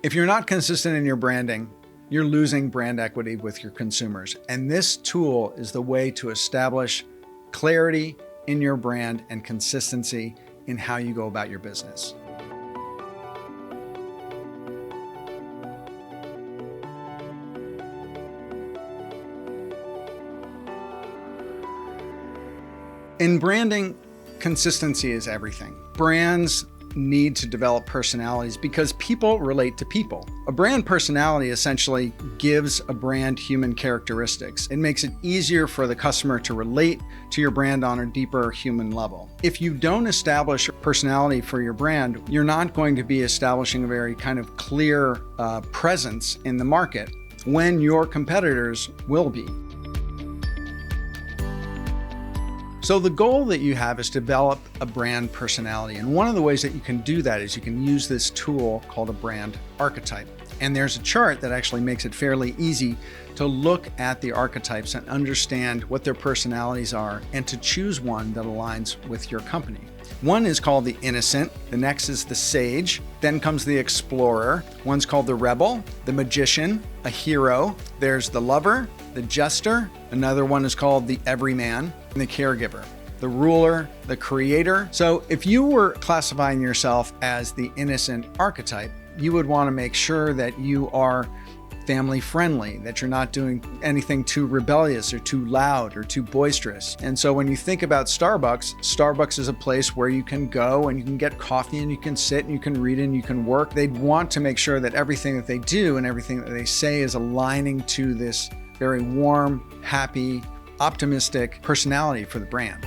If you're not consistent in your branding, you're losing brand equity with your consumers. And this tool is the way to establish clarity in your brand and consistency in how you go about your business. In branding, consistency is everything. Brands need to develop personalities because people relate to people. A brand personality essentially gives a brand human characteristics. It makes it easier for the customer to relate to your brand on a deeper human level. If you don't establish a personality for your brand, you're not going to be establishing a very kind of clear presence in the market when your competitors will be. So the goal that you have is to develop a brand personality. And one of the ways that you can do that is you can use this tool called a brand archetype. And there's a chart that actually makes it fairly easy to look at the archetypes and understand what their personalities are and to choose one that aligns with your company. One is called the innocent, the next is the sage, then comes the explorer, one's called the rebel, the magician, a hero, there's the lover, the jester, another one is called the everyman, and the caregiver, the ruler, the creator. So if you were classifying yourself as the innocent archetype, you would want to make sure that you are family friendly, that you're not doing anything too rebellious or too loud or too boisterous. And so when you think about Starbucks is a place where you can go and you can get coffee and you can sit and you can read and you can work. They'd want to make sure that everything that they do and everything that they say is aligning to this very warm, happy, optimistic personality for the brand.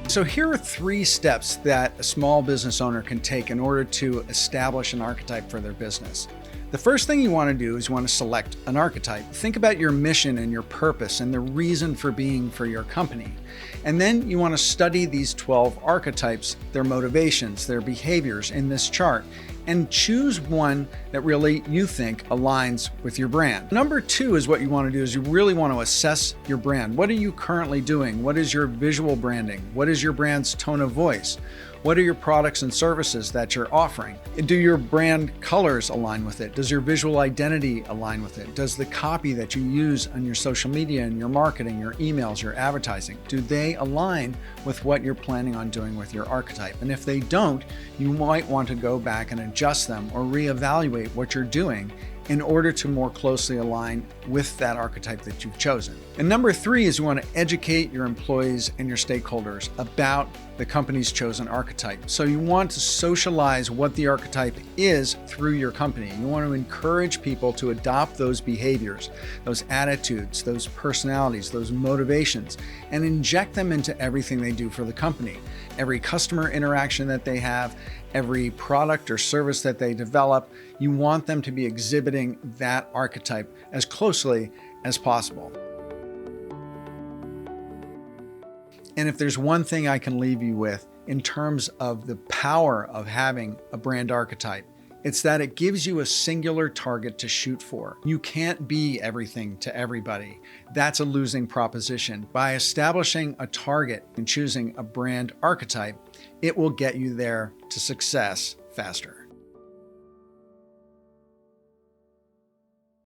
So here are 3 steps that a small business owner can take in order to establish an archetype for their business. The first thing you want to do is you want to select an archetype. Think about your mission and your purpose and the reason for being for your company. And then you want to study these 12 archetypes, their motivations, their behaviors in this chart, and choose one that really you think aligns with your brand. Number 2 is what you want to do is you really want to assess your brand. What are you currently doing? What is your visual branding? What is your brand's tone of voice? What are your products and services that you're offering? Do your brand colors align with it? Does your visual identity align with it? Does the copy that you use on your social media and your marketing, your emails, your advertising, do they align with what you're planning on doing with your archetype? And if they don't, you might want to go back and adjust them or reevaluate what you're doing in order to more closely align with that archetype that you've chosen. And number 3 is you want to educate your employees and your stakeholders about the company's chosen archetype. So you want to socialize what the archetype is through your company. You want to encourage people to adopt those behaviors, those attitudes, those personalities, those motivations, and inject them into everything they do for the company. Every customer interaction that they have, every product or service that they develop, you want them to be exhibiting that archetype as closely as possible. And if there's one thing I can leave you with in terms of the power of having a brand archetype, it's that it gives you a singular target to shoot for. You can't be everything to everybody. That's a losing proposition. By establishing a target and choosing a brand archetype, it will get you there to success faster.